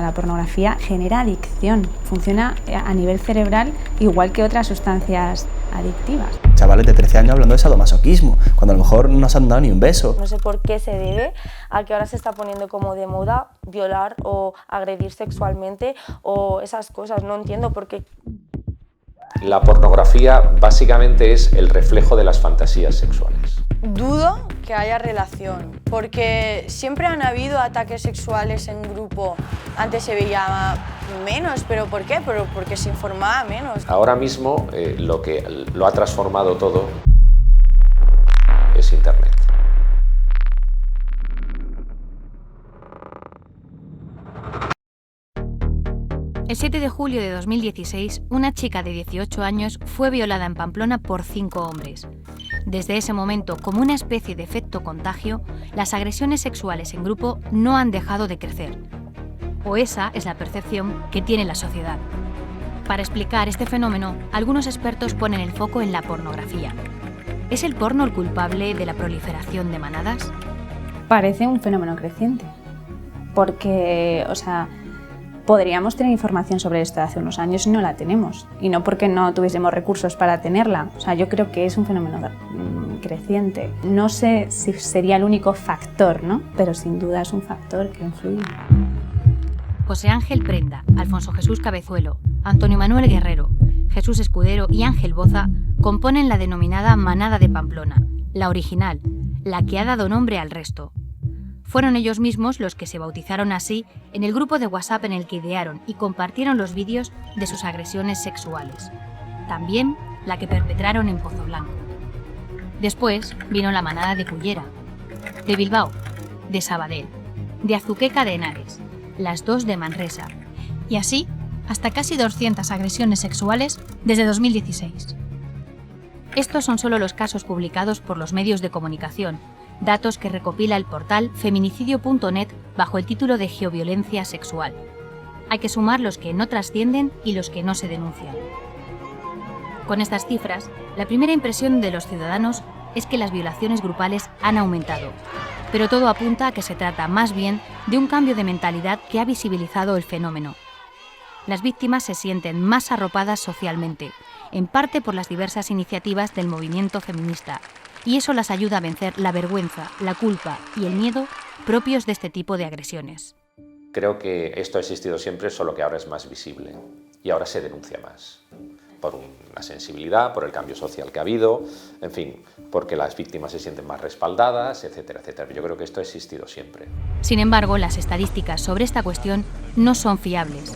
sea, la pornografía genera adicción, funciona a nivel cerebral igual que otras sustancias adictivas. Chavales de 13 años hablando de sadomasoquismo, cuando a lo mejor no se han dado ni un beso. No sé por qué se debe a que ahora se está poniendo como de moda violar o agredir sexualmente o esas cosas, no entiendo por qué. La pornografía básicamente es el reflejo de las fantasías sexuales. Dudo que haya relación, porque siempre han habido ataques sexuales en grupo. Antes se veía menos, ¿pero por qué? Pero porque se informaba menos. Ahora mismo lo que lo ha transformado todo es Internet. El 7 de julio de 2016, una chica de 18 años fue violada en Pamplona por 5 hombres. Desde ese momento, como una especie de efecto contagio, las agresiones sexuales en grupo no han dejado de crecer. O esa es la percepción que tiene la sociedad. Para explicar este fenómeno, algunos expertos ponen el foco en la pornografía. ¿Es el porno el culpable de la proliferación de manadas? Parece un fenómeno creciente, porque, podríamos tener información sobre esto hace unos años y no la tenemos, y no porque no tuviésemos recursos para tenerla. Yo creo que es un fenómeno creciente. No sé si sería el único factor, ¿no? Pero sin duda es un factor que influye. José Ángel Prenda, Alfonso Jesús Cabezuelo, Antonio Manuel Guerrero, Jesús Escudero y Ángel Boza componen la denominada Manada de Pamplona, la original, la que ha dado nombre al resto. Fueron ellos mismos los que se bautizaron así en el grupo de WhatsApp en el que idearon y compartieron los vídeos de sus agresiones sexuales. También la que perpetraron en Pozo Blanco. Después vino la Manada de Cullera, de Bilbao, de Sabadell, de Azuqueca de Henares, las 2 de Manresa. Y así, hasta casi 200 agresiones sexuales desde 2016. Estos son solo los casos publicados por los medios de comunicación, datos que recopila el portal feminicidio.net bajo el título de Geoviolencia sexual. Hay que sumar los que no trascienden y los que no se denuncian. Con estas cifras, la primera impresión de los ciudadanos es que las violaciones grupales han aumentado, pero todo apunta a que se trata más bien de un cambio de mentalidad que ha visibilizado el fenómeno. Las víctimas se sienten más arropadas socialmente, en parte por las diversas iniciativas del movimiento feminista, y eso las ayuda a vencer la vergüenza, la culpa y el miedo propios de este tipo de agresiones. Creo que esto ha existido siempre, solo que ahora es más visible y ahora se denuncia más. Por una sensibilidad, por el cambio social que ha habido, en fin, porque las víctimas se sienten más respaldadas, etcétera, etcétera. Yo creo que esto ha existido siempre. Sin embargo, las estadísticas sobre esta cuestión no son fiables.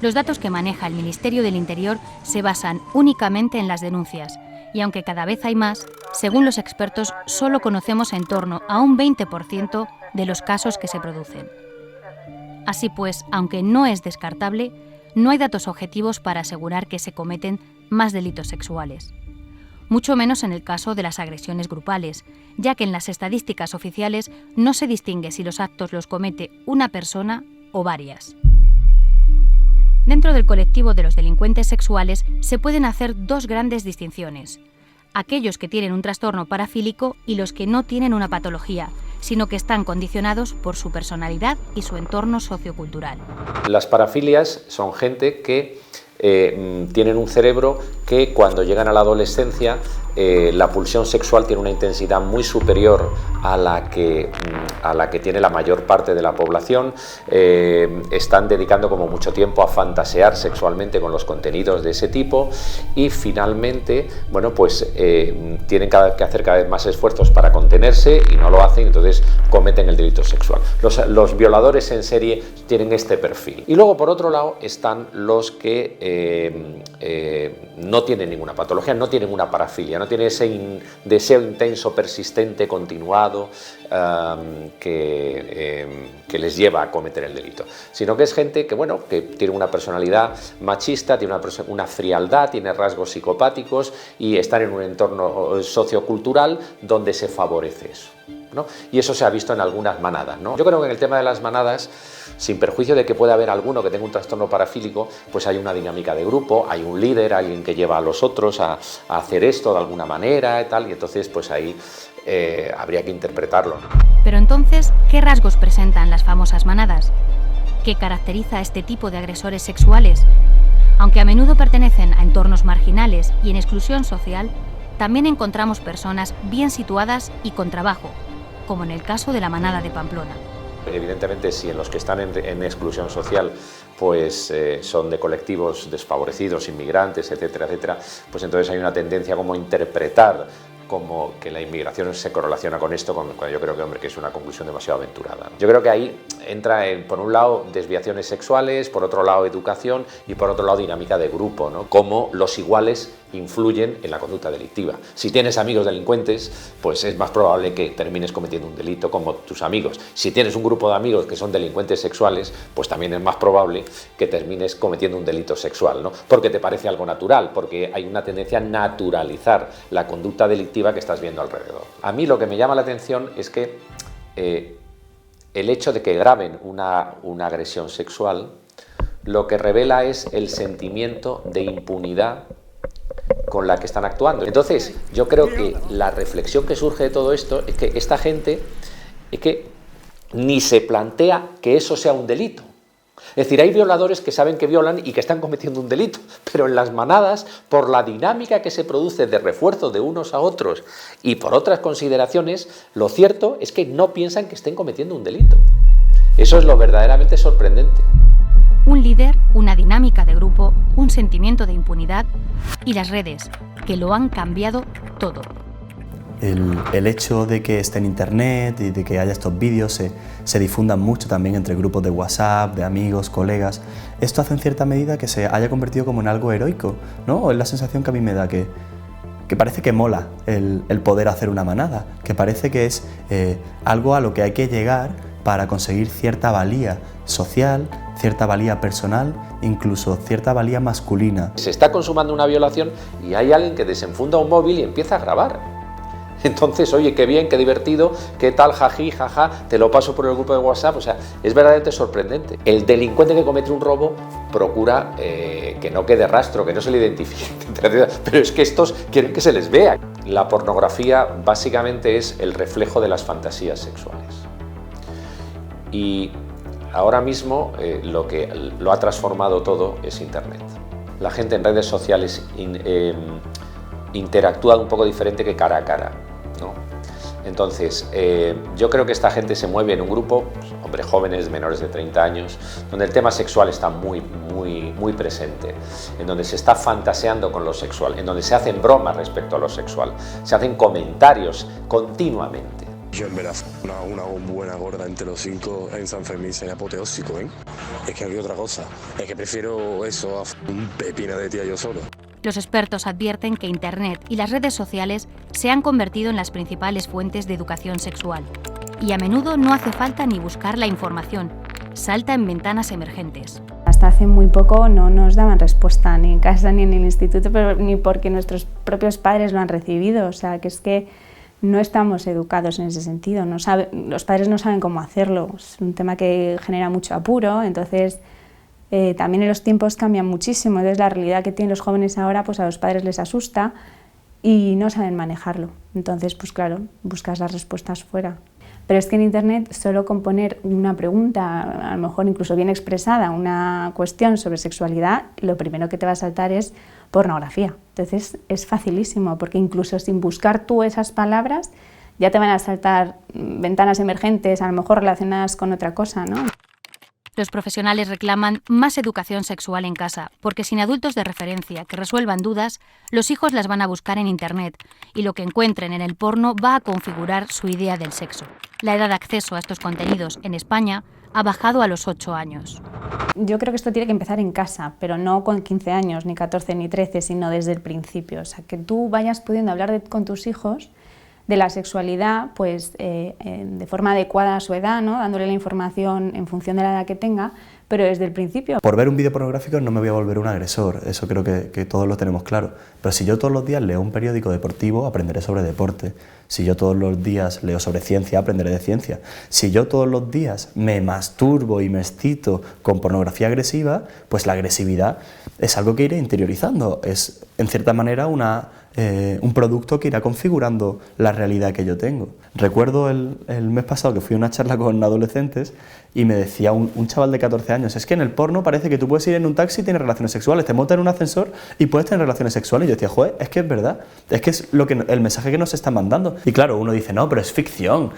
Los datos que maneja el Ministerio del Interior se basan únicamente en las denuncias, y aunque cada vez hay más, según los expertos, solo conocemos en torno a un 20% de los casos que se producen. Así pues, aunque no es descartable, no hay datos objetivos para asegurar que se cometen más delitos sexuales. Mucho menos en el caso de las agresiones grupales, ya que en las estadísticas oficiales no se distingue si los actos los comete una persona o varias. Dentro del colectivo de los delincuentes sexuales se pueden hacer 2 grandes distinciones: aquellos que tienen un trastorno parafílico y los que no tienen una patología, sino que están condicionados por su personalidad y su entorno sociocultural. Las parafilias son gente que tienen un cerebro que cuando llegan a la adolescencia la pulsión sexual tiene una intensidad muy superior a la que tiene la mayor parte de la población. Están dedicando como mucho tiempo a fantasear sexualmente con los contenidos de ese tipo y finalmente, tienen que hacer cada vez más esfuerzos para contenerse y no lo hacen, entonces cometen el delito sexual. Los violadores en serie tienen este perfil. Y luego, por otro lado, están los que no tienen ninguna patología, no tienen una parafilia, no tienen ese deseo intenso, persistente, continuado que les lleva a cometer el delito, sino que es gente que tiene una personalidad machista, tiene una frialdad, tiene rasgos psicopáticos y están en un entorno sociocultural donde se favorece eso, ¿no? Y eso se ha visto en algunas manadas, ¿no? Yo creo que en el tema de las manadas, sin perjuicio de que pueda haber alguno que tenga un trastorno parafílico, pues hay una dinámica de grupo, hay un líder, alguien que lleva a los otros a hacer esto de alguna manera y tal, y entonces pues ahí habría que interpretarlo. Pero entonces, ¿qué rasgos presentan las famosas manadas? ¿Qué que caracteriza a este tipo de agresores sexuales. Aunque a menudo pertenecen a entornos marginales y en exclusión social, también encontramos personas bien situadas y con trabajo, como en el caso de la manada de Pamplona. Evidentemente, si en los que están en exclusión social pues son de colectivos desfavorecidos, inmigrantes, etcétera, etcétera, pues entonces hay una tendencia como a interpretar como que la inmigración se correlaciona con esto, cuando yo creo que, hombre, que es una conclusión demasiado aventurada, ¿no? Yo creo que ahí entra, por un lado, desviaciones sexuales, por otro lado, educación y por otro lado, dinámica de grupo, ¿no? Cómo los iguales influyen en la conducta delictiva. Si tienes amigos delincuentes, pues es más probable que termines cometiendo un delito como tus amigos. Si tienes un grupo de amigos que son delincuentes sexuales, pues también es más probable que termines cometiendo un delito sexual, ¿no? Porque te parece algo natural, porque hay una tendencia a naturalizar la conducta delictiva que estás viendo alrededor. A mí lo que me llama la atención es que el hecho de que graben una agresión sexual lo que revela es el sentimiento de impunidad con la que están actuando. Entonces, yo creo que la reflexión que surge de todo esto es que esta gente ni se plantea que eso sea un delito. Es decir, hay violadores que saben que violan y que están cometiendo un delito, pero en las manadas, por la dinámica que se produce de refuerzo de unos a otros y por otras consideraciones, lo cierto es que no piensan que estén cometiendo un delito. Eso es lo verdaderamente sorprendente. Un líder, una dinámica de grupo, un sentimiento de impunidad y las redes, que lo han cambiado todo. El hecho de que esté en internet y de que haya estos vídeos se difundan mucho también entre grupos de WhatsApp, de amigos, colegas, esto hace en cierta medida que se haya convertido como en algo heroico, ¿no? Es la sensación que a mí me da, que parece que mola el poder hacer una manada, que parece que es algo a lo que hay que llegar para conseguir cierta valía social, cierta valía personal, incluso cierta valía masculina. Se está consumando una violación y hay alguien que desenfunda un móvil y empieza a grabar. Entonces, oye, qué bien, qué divertido, qué tal, jají, jaja, te lo paso por el grupo de WhatsApp, o sea, es verdaderamente sorprendente. El delincuente que comete un robo procura que no quede rastro, que no se le identifique, pero es que estos quieren que se les vea. La pornografía básicamente es el reflejo de las fantasías sexuales. Y ahora mismo lo que lo ha transformado todo es Internet. La gente en redes sociales interactúa un poco diferente que cara a cara, ¿no? Entonces, yo creo que esta gente se mueve en un grupo, pues, hombres jóvenes, menores de 30 años, donde el tema sexual está muy presente, en donde se está fantaseando con lo sexual, en donde se hacen bromas respecto a lo sexual, se hacen comentarios continuamente. Yo en verdad, una buena gorda entre los 5 en San Fermín sería apoteósico, ¿eh? Es que no hay otra cosa, es que prefiero eso a un pepino de tía yo solo. Los expertos advierten que Internet y las redes sociales se han convertido en las principales fuentes de educación sexual. Y a menudo no hace falta ni buscar la información, salta en ventanas emergentes. Hasta hace muy poco no nos daban respuesta ni en casa ni en el instituto, pero ni porque nuestros propios padres lo han recibido. O sea, que es que no estamos educados en ese sentido. Los padres no saben cómo hacerlo. Es un tema que genera mucho apuro, entonces también en los tiempos cambian muchísimo. Entonces la realidad que tienen los jóvenes ahora, pues a los padres les asusta y no saben manejarlo. Entonces, pues claro, buscas las respuestas fuera. Pero es que en Internet solo con poner una pregunta, a lo mejor incluso bien expresada, una cuestión sobre sexualidad, lo primero que te va a saltar es pornografía. Entonces es facilísimo, porque incluso sin buscar tú esas palabras ya te van a saltar ventanas emergentes, a lo mejor relacionadas con otra cosa, ¿no? Los profesionales reclaman más educación sexual en casa, porque sin adultos de referencia que resuelvan dudas, los hijos las van a buscar en Internet y lo que encuentren en el porno va a configurar su idea del sexo. La edad de acceso a estos contenidos en España ha bajado a los 8 años. Yo creo que esto tiene que empezar en casa, pero no con 15 años, ni 14, ni 13, sino desde el principio. O sea, que tú vayas pudiendo hablar con tus hijos de la sexualidad, pues de forma adecuada a su edad, ¿no? Dándole la información en función de la edad que tenga, pero desde el principio. Por ver un vídeo pornográfico no me voy a volver un agresor, eso creo que todos lo tenemos claro. Pero si yo todos los días leo un periódico deportivo, aprenderé sobre deporte. Si yo todos los días leo sobre ciencia, aprenderé de ciencia. Si yo todos los días me masturbo y me excito con pornografía agresiva, pues la agresividad es algo que iré interiorizando. Es, en cierta manera, un producto que irá configurando la realidad que yo tengo. Recuerdo el mes pasado que fui a una charla con adolescentes y me decía un chaval de 14 años años. Es que en el porno parece que tú puedes ir en un taxi y tienes relaciones sexuales, te montas en un ascensor y puedes tener relaciones sexuales. Y yo decía, joder, es que es verdad, es que es el mensaje que nos está mandando. Y claro, uno dice, no, pero es ficción,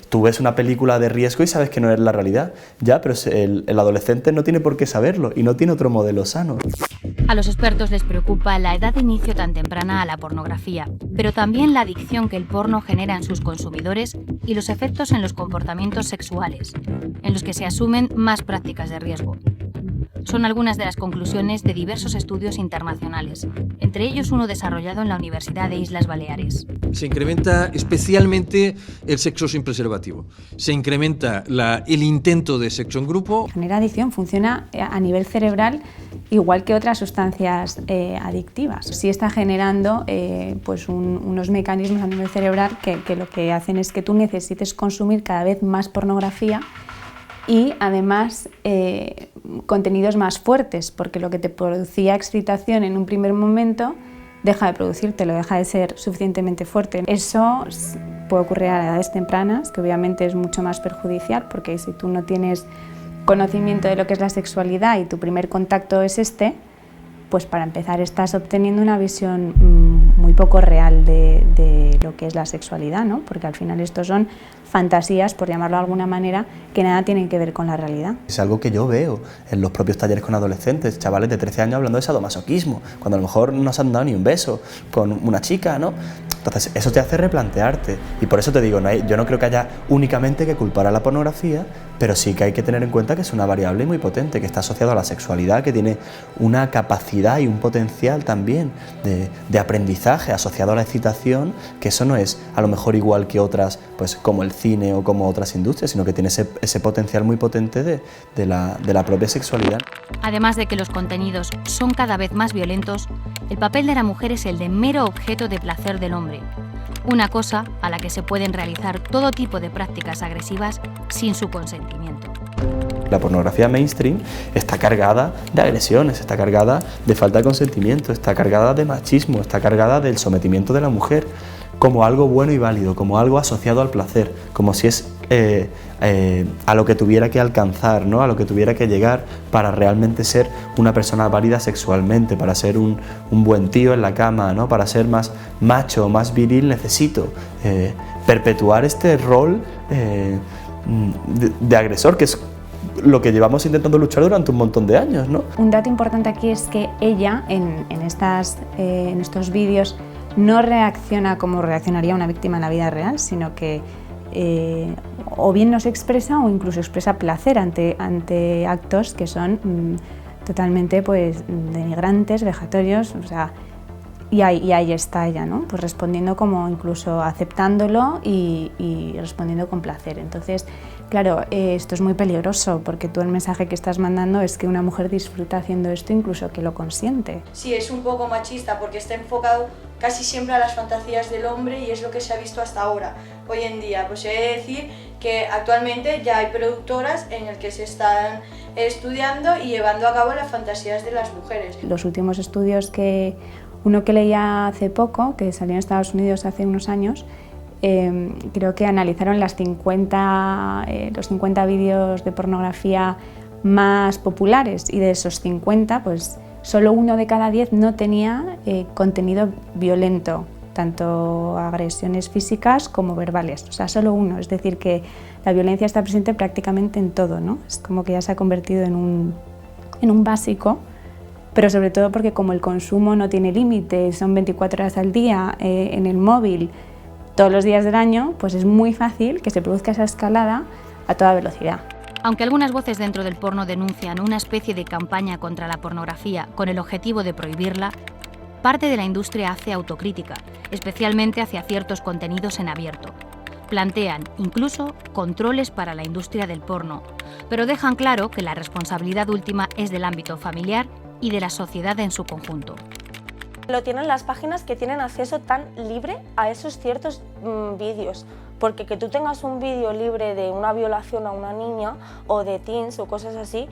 tú ves una película de riesgo y sabes que no es la realidad. Ya, pero el adolescente no tiene por qué saberlo y no tiene otro modelo sano. A los expertos les preocupa la edad de inicio tan temprana a la pornografía, pero también la adicción que el porno genera en sus consumidores y los efectos en los comportamientos sexuales, en los que se asumen más prácticas de riesgo. Son algunas de las conclusiones de diversos estudios internacionales, entre ellos uno desarrollado en la Universidad de Islas Baleares. Se incrementa especialmente el sexo sin preservativo. Se incrementa el intento de sexo en grupo. Genera adicción, funciona a nivel cerebral igual que otras sustancias adictivas. Sí está generando pues unos mecanismos a nivel cerebral que lo que hacen es que tú necesites consumir cada vez más pornografía y además contenidos más fuertes, porque lo que te producía excitación en un primer momento deja de producírtelo, deja de ser suficientemente fuerte. Eso puede ocurrir a edades tempranas, que obviamente es mucho más perjudicial, porque si tú no tienes conocimiento de lo que es la sexualidad y tu primer contacto es pues para empezar estás obteniendo una visión muy poco real de lo que es la sexualidad, ¿no? Porque al final estos son fantasías, por llamarlo de alguna manera, que nada tienen que ver con la realidad. Es algo que yo veo en los propios talleres con adolescentes, chavales de 13 años hablando de sadomasoquismo, cuando a lo mejor no se han dado ni un beso con una chica, ¿no? Entonces eso te hace replantearte y por eso te digo, yo no creo que haya únicamente que culpar a la pornografía, pero sí que hay que tener en cuenta que es una variable muy potente, que está asociada a la sexualidad, que tiene una capacidad y un potencial también de aprendizaje asociado a la excitación, que eso no es a lo mejor igual que otras, pues como el cine o como otras industrias, sino que tiene ese potencial muy potente de la propia sexualidad. Además de que los contenidos son cada vez más violentos, el papel de la mujer es el de mero objeto de placer del hombre, una cosa a la que se pueden realizar todo tipo de prácticas agresivas sin su consentimiento. La pornografía mainstream está cargada de agresiones, está cargada de falta de consentimiento, está cargada de machismo, está cargada del sometimiento de la mujer como algo bueno y válido, como algo asociado al placer, como si es a lo que tuviera que alcanzar, ¿no? A lo que tuviera que llegar para realmente ser una persona válida sexualmente, para ser un buen tío en la cama, ¿no? Para ser más macho, más viril, necesito perpetuar este rol de agresor, que es lo que llevamos intentando luchar durante un montón de años, ¿no? Un dato importante aquí es que ella, en estos vídeos, no reacciona como reaccionaría una víctima en la vida real, sino que o bien no se expresa o incluso expresa placer ante actos que son totalmente pues, denigrantes, vejatorios, o sea, y ahí está ella, ¿no? Pues respondiendo como incluso aceptándolo y respondiendo con placer. Entonces, claro, esto es muy peligroso porque tú el mensaje que estás mandando es que una mujer disfruta haciendo esto, incluso que lo consiente. Sí, es un poco machista porque está enfocado casi siempre a las fantasías del hombre y es lo que se ha visto hasta ahora. Hoy en día, pues he de decir que actualmente ya hay productoras en las que se están estudiando y llevando a cabo las fantasías de las mujeres. Los últimos estudios uno que leía hace poco, que salió en Estados Unidos hace unos años, creo que analizaron los 50 vídeos de pornografía más populares y de esos 50, pues solo 1 de cada 10 no tenía contenido violento, tanto agresiones físicas como verbales, o sea, solo 1, es decir, que la violencia está presente prácticamente en todo, ¿no? Es como que ya se ha convertido en un básico, pero sobre todo porque como el consumo no tiene límite, son 24 horas al día en el móvil, todos los días del año, pues es muy fácil que se produzca esa escalada a toda velocidad. Aunque algunas voces dentro del porno denuncian una especie de campaña contra la pornografía con el objetivo de prohibirla, parte de la industria hace autocrítica, especialmente hacia ciertos contenidos en abierto. Plantean incluso controles para la industria del porno, pero dejan claro que la responsabilidad última es del ámbito familiar y de la sociedad en su conjunto. Lo tienen las páginas que tienen acceso tan libre a esos ciertos vídeos, porque que tú tengas un vídeo libre de una violación a una niña o de teens o cosas así,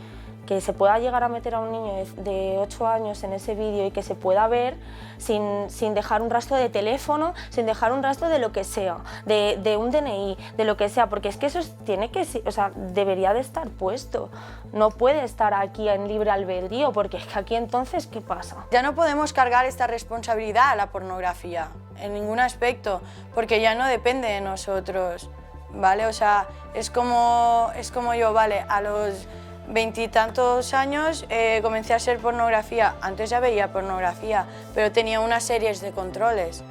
que se pueda llegar a meter a un niño de 8 años en ese vídeo y que se pueda ver sin dejar un rastro de teléfono, sin dejar un rastro de lo que sea, de un DNI, de lo que sea, porque es que eso tiene que, o sea, debería de estar puesto. No puede estar aquí en libre albedrío, porque es que aquí entonces, ¿qué pasa? Ya no podemos cargar esta responsabilidad a la pornografía, en ningún aspecto, porque ya no depende de nosotros, ¿vale? O sea, es como yo, ¿vale? A los 20 y tantos años comencé a hacer pornografía. Antes ya veía pornografía, pero tenía unas series de controles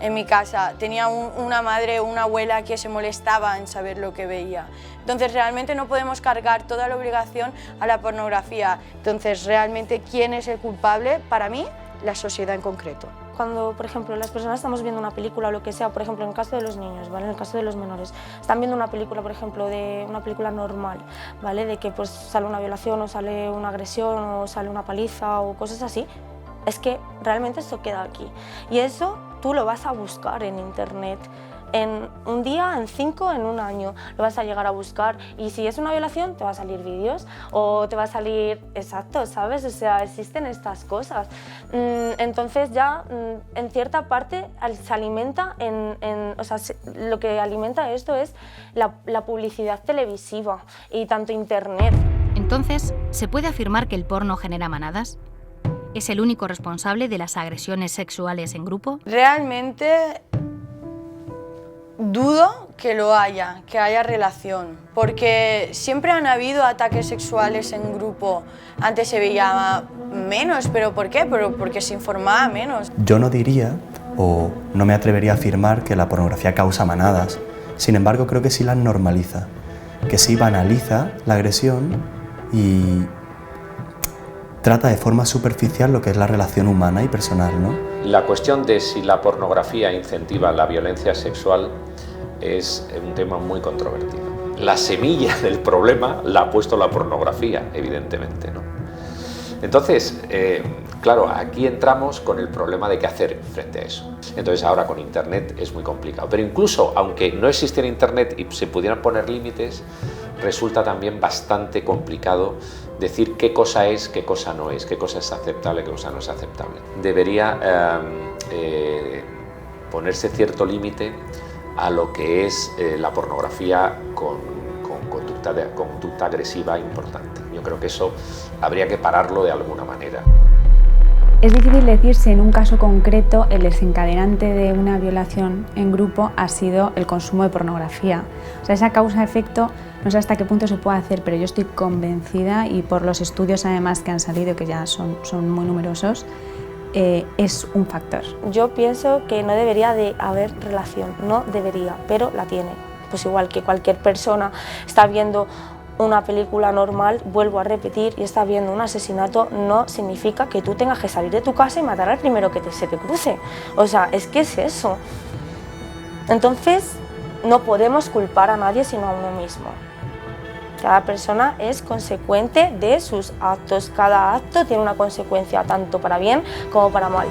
en mi casa. Tenía una madre o una abuela que se molestaba en saber lo que veía. Entonces realmente no podemos cargar toda la obligación a la pornografía. Entonces realmente, ¿quién es el culpable? Para mí, la sociedad en concreto. Cuando, por ejemplo, las personas estamos viendo una película o lo que sea, por ejemplo, en el caso de los niños, ¿vale? En el caso de los menores, están viendo una película, por ejemplo, de una película normal, ¿vale? De que pues sale una violación o sale una agresión o sale una paliza o cosas así, es que realmente esto queda aquí. Y eso tú lo vas a buscar en internet. En un día, en 5, en un año, lo vas a llegar a buscar, y si es una violación te va a salir vídeos o te va a salir, exacto, ¿sabes? O sea, existen estas cosas. Entonces ya en cierta parte se alimenta o sea, lo que alimenta esto es la publicidad televisiva y tanto internet. Entonces, ¿se puede afirmar que el porno genera manadas? ¿Es el único responsable de las agresiones sexuales en grupo? Realmente dudo que haya relación, porque siempre han habido ataques sexuales en grupo. Antes se veía menos, ¿pero por qué? Porque se informaba menos. Yo no diría, o no me atrevería a afirmar, que la pornografía causa manadas. Sin embargo, creo que sí las normaliza, que sí banaliza la agresión y trata de forma superficial lo que es la relación humana y personal, ¿no? La cuestión de si la pornografía incentiva la violencia sexual es un tema muy controvertido. La semilla del problema la ha puesto la pornografía, evidentemente, ¿no? Entonces, claro, aquí entramos con el problema de qué hacer frente a eso. Entonces ahora con Internet es muy complicado. Pero incluso aunque no existiera Internet y se pudieran poner límites, resulta también bastante complicado decir qué cosa es, qué cosa no es, qué cosa es aceptable, qué cosa no es aceptable. Debería ponerse cierto límite a lo que es la pornografía con conducta agresiva importante. Yo creo que eso habría que pararlo de alguna manera. Es difícil decir si en un caso concreto el desencadenante de una violación en grupo ha sido el consumo de pornografía. O sea, esa causa-efecto no sé hasta qué punto se puede hacer, pero yo estoy convencida, y por los estudios además que han salido, que ya son muy numerosos, es un factor. Yo pienso que no debería de haber relación, no debería, pero la tiene. Pues igual que cualquier persona está viendo una película normal, vuelvo a repetir, y está viendo un asesinato, no significa que tú tengas que salir de tu casa y matar al primero que se te cruce. O sea, es que es eso. Entonces, no podemos culpar a nadie sino a uno mismo. Cada persona es consecuente de sus actos, cada acto tiene una consecuencia tanto para bien como para mal.